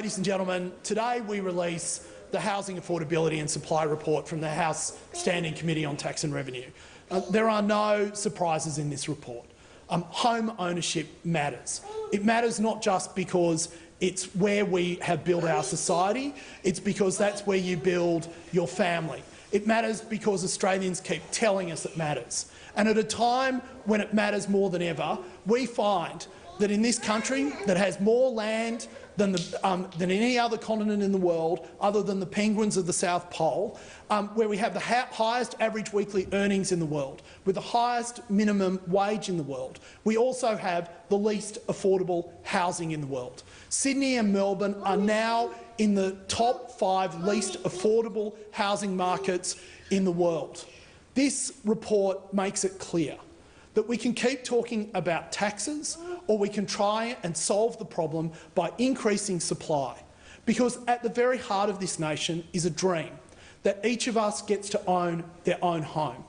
Ladies and gentlemen, today we release the Housing Affordability and Supply Report from the House Standing Committee on Tax and Revenue. There are no surprises in this report. Home ownership matters. It matters not just because it's where we have built our society, it's because that's where you build your family. It matters because Australians keep telling us it matters. And at a time when it matters more than ever, we find that in this country that has more land than any other continent in the world, other than the penguins of the South Pole, where we have the highest average weekly earnings in the world, with the highest minimum wage in the world, we also have the least affordable housing in the world. Sydney and Melbourne are now in the top 5 least affordable housing markets in the world. This report makes it clear that we can keep talking about taxes, or we can try and solve the problem by increasing supply, because at the very heart of this nation is a dream that each of us gets to own their own home.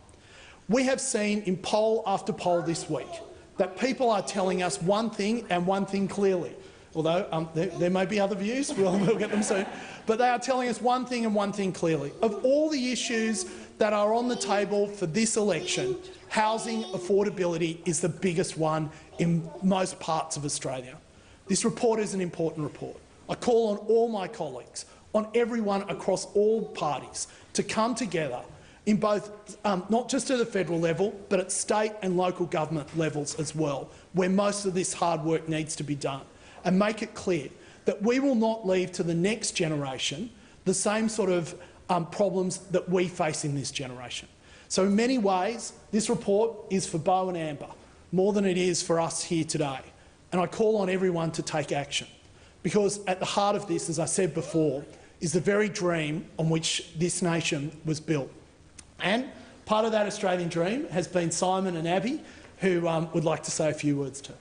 We have seen in poll after poll this week that people are telling us one thing and one thing clearly, although there may be other views, we'll get them soon, but they are telling us one thing and one thing clearly. Of all the issues that are on the table for this election, housing affordability is the biggest one in most parts of Australia. This report is an important report. I call on all my colleagues, on everyone across all parties, to come together in both, not just at the federal level, but at state and local government levels as well, where most of this hard work needs to be done, and make it clear that we will not leave to the next generation the same sort of problems that we face in this generation. So in many ways, this report is for Bo and Amber, more than it is for us here today. And I call on everyone to take action, because at the heart of this, as I said before, is the very dream on which this nation was built. And part of that Australian dream has been Simon and Abby, who would like to say a few words to.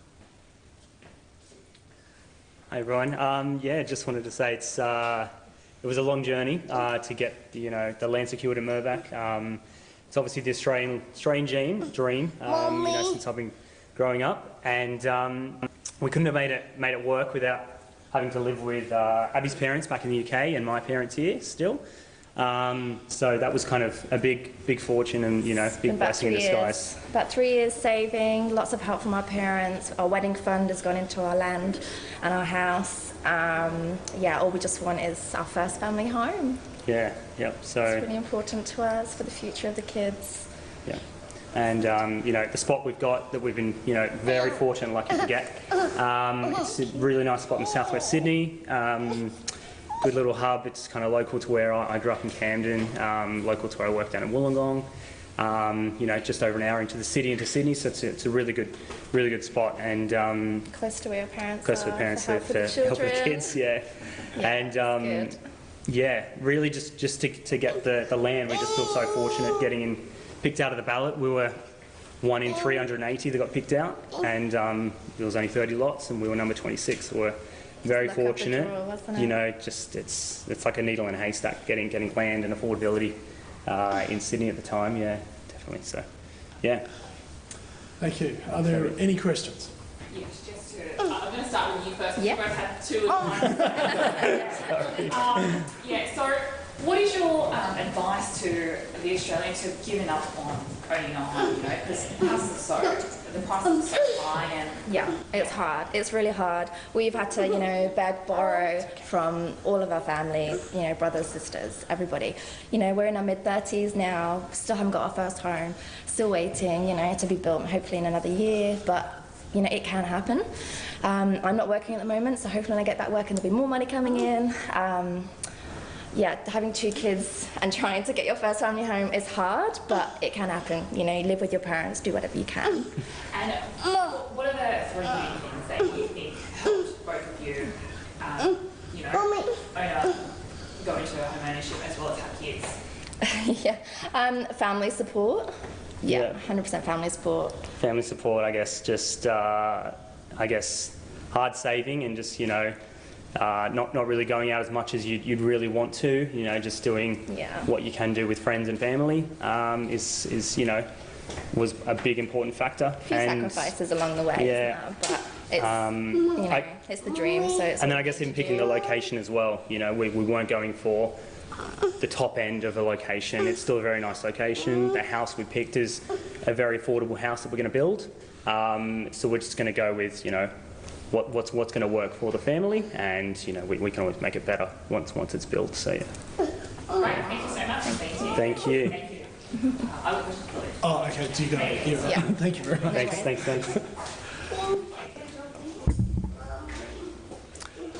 Hi everyone. Yeah, just wanted to say it was a long journey to get the land secured in Mirvac. It's obviously the Australian dream, since I've been growing up, and we couldn't have made it work without having to live with Abby's parents back in the UK and my parents here still. So that was kind of a big fortune and big blessing in disguise. About 3 years saving, lots of help from our parents. Our wedding fund has gone into our land and our house. Yeah, all we just want is our first family home. Yeah, yep. So it's really important to us for the future of the kids. Yeah, and the spot we've got that we've been very fortunate and lucky to get. It's a really nice spot in southwest Sydney. Good little hub. It's kind of local to where I grew up in Camden, local to where I worked down in Wollongong. Just over an hour into Sydney, so it's a really good spot, and close to where your parents live to help the kids. Yeah, and yeah, really just to get the land, we just feel so fortunate getting picked out of the ballot. We were 1 in 380 that got picked out, and there was only 30 lots, and we were number 26. So we're very fortunate. It's like a needle in a haystack getting land and affordability in Sydney at the time. Yeah, definitely. So, yeah. Thank you. Are there any questions? Yes, I'm going to start with you first. Yeah. You both had 2 in one. So what is your advice to the Australian to giving up on owning a home? Because the prices are so high, and yeah, it's hard. It's really hard. We've had to, beg, borrow from all of our family, brothers, sisters, everybody. We're in our mid-30s now, still haven't got our first home, still waiting, to be built hopefully in another year, but it can happen. I'm not working at the moment, so hopefully when I get back working there'll be more money coming in. Yeah, having 2 kids and trying to get your first family home is hard, but it can happen. You live with your parents, do whatever you can. And what are the 3 main things that you think helped both of you, go into home ownership as well as have kids? Yeah, family support. Yeah, 100% family support. Family support, I guess, just hard saving and just not really going out as much as you'd really want to. Just doing what you can do with friends and family was a big important factor. A few sacrifices along the way. Yeah, but It's, it's the dream. So it's and then I guess in picking the location as well, we weren't going for the top end of a location. It's still a very nice location. The house we picked is a very affordable house that we're going to build. So we're just going to go with, what's going to work for the family, and we can always make it better once it's built. So yeah. Great, thank you so much. Thank you. Thank you. I have a question for you. Oh, okay. Do you got it? Yeah. Thank you very much. Thanks.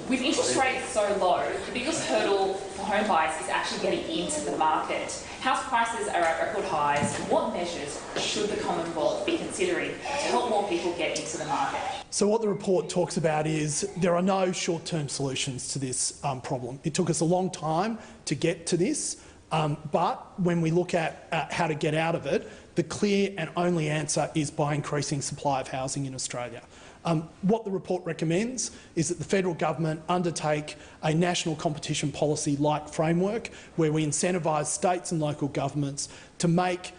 With interest rates so low, the biggest hurdle for home buyers is actually getting into the market. House prices are at record highs. What measures should the Commonwealth be considering to help more people get into the market? So what the report talks about is there are no short-term solutions to this problem. It took us a long time to get to this, but when we look at how to get out of it, the clear and only answer is by increasing supply of housing in Australia. What the report recommends is that the federal government undertake a national competition policy-like framework where we incentivise states and local governments to make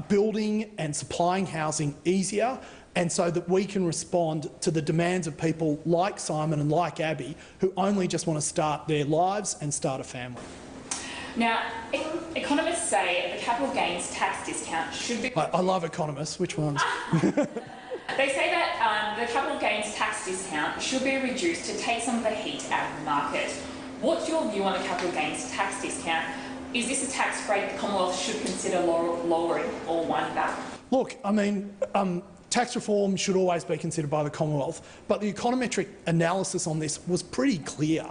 building and supplying housing easier, and so that we can respond to the demands of people like Simon and like Abby who only just want to start their lives and start a family. Now, economists say the capital gains tax discount should be... I love economists. Which ones? They say that the capital gains tax discount should be reduced to take some of the heat out of the market. What's your view on the capital gains tax discount? Is this a tax rate the Commonwealth should consider lowering or winding back? Look, I mean, tax reform should always be considered by the Commonwealth, but the econometric analysis on this was pretty clear.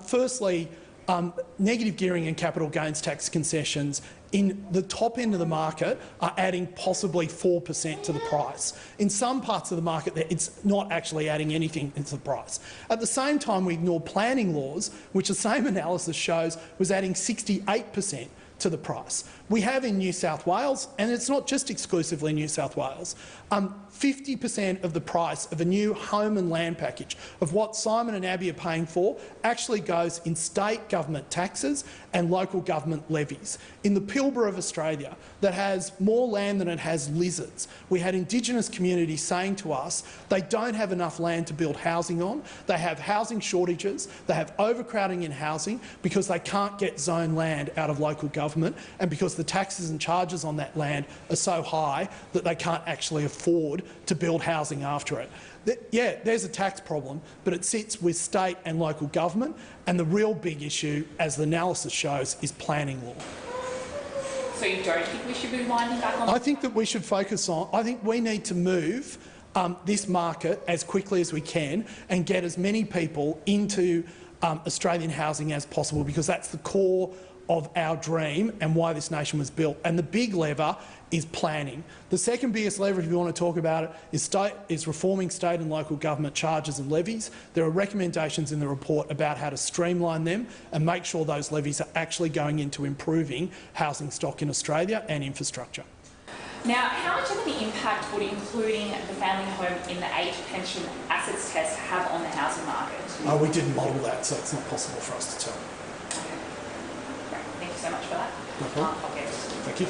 Firstly, negative gearing and capital gains tax concessions in the top end of the market are adding possibly 4% to the price. In some parts of the market, it's not actually adding anything into the price. At the same time, we ignore planning laws, which the same analysis shows was adding 68% to the price. We have in New South Wales, and it's not just exclusively New South Wales, 50% of the price of a new home and land package of what Simon and Abby are paying for actually goes in state government taxes and local government levies. In the Pilbara of Australia, that has more land than it has lizards, we had Indigenous communities saying to us they don't have enough land to build housing on, they have housing shortages, they have overcrowding in housing because they can't get zone land out of local government, and because the taxes and charges on that land are so high that they can't actually afford to build housing after it. Yeah, there's a tax problem, but it sits with state and local government, and the real big issue, as the analysis shows, is planning law. So you don't think we should be winding back on? I think that we should focus on... I think we need to move this market as quickly as we can and get as many people into Australian housing as possible, because that's the core of our dream and why this nation was built. And the big lever is planning. The second biggest lever, if you want to talk about it, is reforming state and local government charges and levies. There are recommendations in the report about how to streamline them and make sure those levies are actually going into improving housing stock in Australia and infrastructure. Now, how much of an impact would including the family home in the age pension assets test have on the housing market? We didn't model that, so it's not possible for us to tell. Thank you so much for that. No problem. Thank you.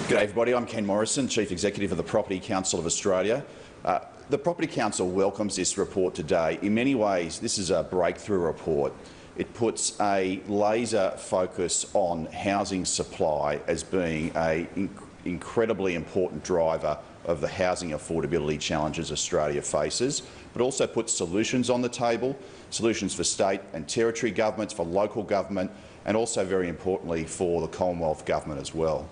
G'day everybody, I'm Ken Morrison, Chief Executive of the Property Council of Australia. The Property Council welcomes this report today. In many ways, this is a breakthrough report. It puts a laser focus on housing supply as being an incredibly important driver of the housing affordability challenges Australia faces, but also puts solutions on the table, solutions for state and territory governments, for local government, and also, very importantly, for the Commonwealth Government as well.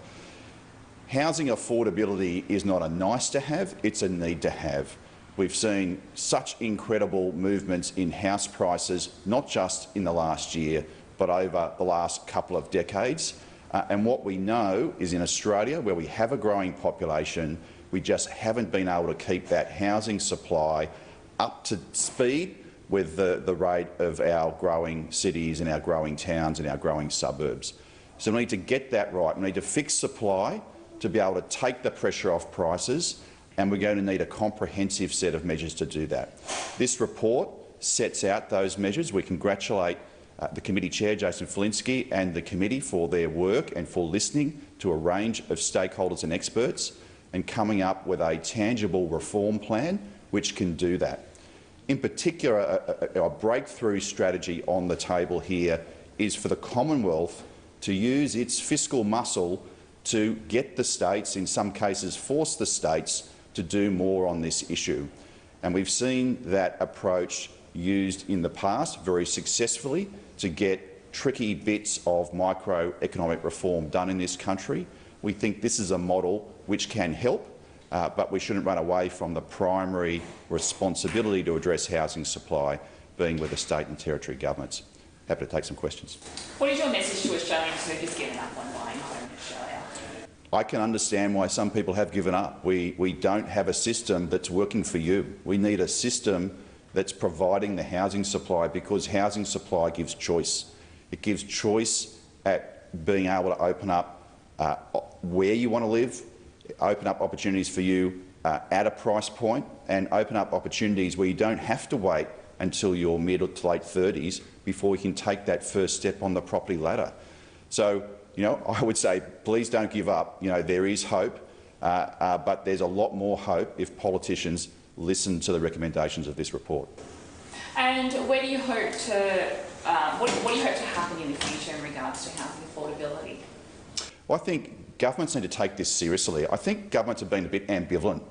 Housing affordability is not a nice-to-have, it's a need-to-have. We've seen such incredible movements in house prices, not just in the last year, but over the last couple of decades. And what we know is in Australia, where we have a growing population, we just haven't been able to keep that housing supply up to speed with the rate of our growing cities and our growing towns and our growing suburbs. So we need to get that right. We need to fix supply to be able to take the pressure off prices, and we're going to need a comprehensive set of measures to do that. This report sets out those measures. We congratulate the committee chair, Jason Falinski, and the committee for their work and for listening to a range of stakeholders and experts. and coming up with a tangible reform plan which can do that. In particular, a breakthrough strategy on the table here is for the Commonwealth to use its fiscal muscle to get the states, in some cases force the states, to do more on this issue. And we've seen that approach used in the past very successfully to get tricky bits of microeconomic reform done in this country. We think this is a model which can help, but we shouldn't run away from the primary responsibility to address housing supply being with the state and territory governments. Happy to take some questions. What is your message to Australians who have given up on buying a home in Australia? I can understand why some people have given up. We don't have a system that's working for you. We need a system that's providing the housing supply, because housing supply gives choice. It gives choice at being able to open up where you want to live, open up opportunities for you at a price point, and open up opportunities where you don't have to wait until your mid to late 30s before you can take that first step on the property ladder. So, I would say please don't give up. There is hope, but there's a lot more hope if politicians listen to the recommendations of this report. And where do you hope to, what do you hope to happen in the future in regards to housing affordability? Well, I think governments need to take this seriously. I think governments have been a bit ambivalent.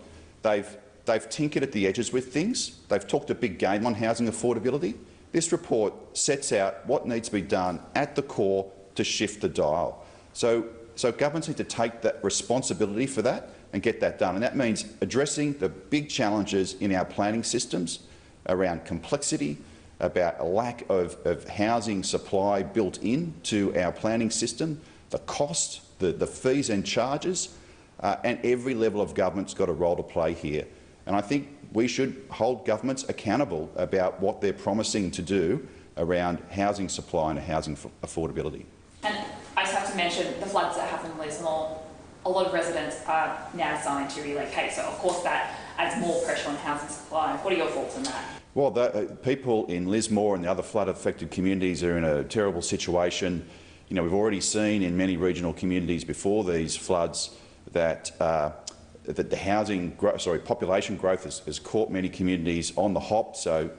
They've tinkered at the edges with things. They've talked a big game on housing affordability. This report sets out what needs to be done at the core to shift the dial. So governments need to take that responsibility for that and get that done. And that means addressing the big challenges in our planning systems around complexity, about a lack of housing supply built into our planning system, the cost, the fees and charges, and every level of government's got a role to play here. And I think we should hold governments accountable about what they're promising to do around housing supply and housing affordability. And I just have to mention the floods that happened in Lismore. A lot of residents are now deciding to relocate, so of course that adds more pressure on housing supply. What are your thoughts on that? Well, the people in Lismore and the other flood-affected communities are in a terrible situation. We've already seen in many regional communities before these floods that the population growth has caught many communities on the hop. So,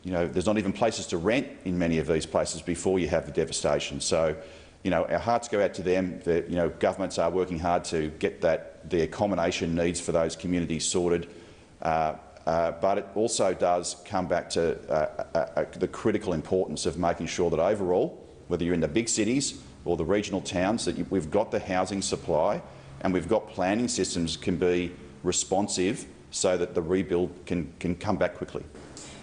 there's not even places to rent in many of these places before you have the devastation. So, our hearts go out to them. Governments are working hard to get the accommodation needs for those communities sorted. But it also does come back to the critical importance of making sure that overall, whether you're in the big cities or the regional towns, that we've got the housing supply and we've got planning systems can be responsive so that the rebuild can come back quickly.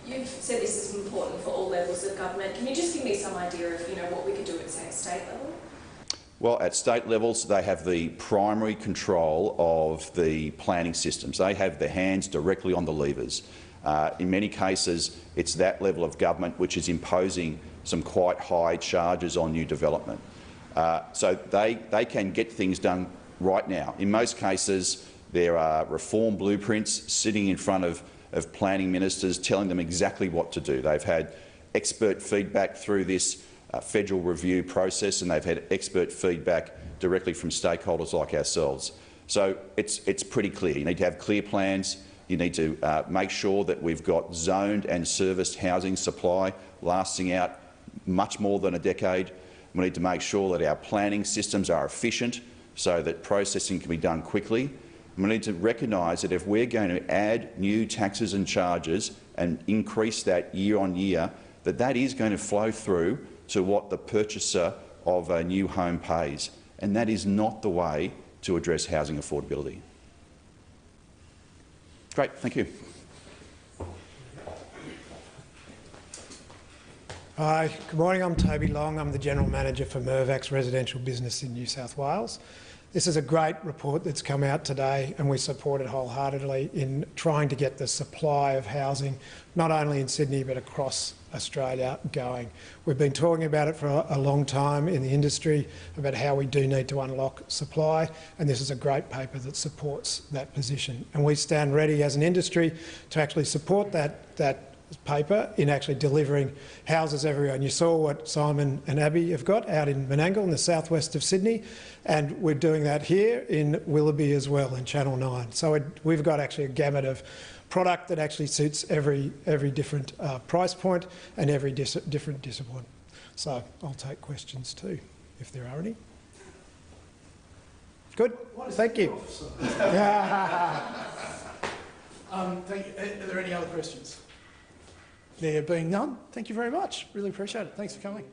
You've said this is important for all levels of government. Can you just give me some idea of what we could do at, say, a state level? Well, at state levels, they have the primary control of the planning systems. They have their hands directly on the levers. In many cases, it's that level of government which is imposing some quite high charges on new development. So they can get things done right now. In most cases, there are reform blueprints sitting in front of planning ministers telling them exactly what to do. They've had expert feedback through this federal review process, and they've had expert feedback directly from stakeholders like ourselves. So it's pretty clear. You need to have clear plans. You need to make sure that we've got zoned and serviced housing supply lasting out much more than a decade. We need to make sure that our planning systems are efficient so that processing can be done quickly. We need to recognise that if we're going to add new taxes and charges and increase that year on year, that is going to flow through to what the purchaser of a new home pays. And that is not the way to address housing affordability. Great, thank you. Hi, good morning. I'm Toby Long. I'm the General Manager for Mirvac's residential business in New South Wales. This is a great report that's come out today, and we support it wholeheartedly in trying to get the supply of housing, not only in Sydney but across Australia, going. We've been talking about it for a long time in the industry, about how we do need to unlock supply, and this is a great paper that supports that position. And we stand ready as an industry to actually support that paper in actually delivering houses everywhere. And you saw what Simon and Abby have got out in Menangle in the southwest of Sydney, and we're doing that here in Willoughby as well, in Channel 9. So we've got actually a gamut of product that actually suits every different price point and every different discipline. So I'll take questions too, if there are any. Good. Thank you. Thank you. Are there any other questions? There being none, thank you very much. Really appreciate it. Thanks for coming.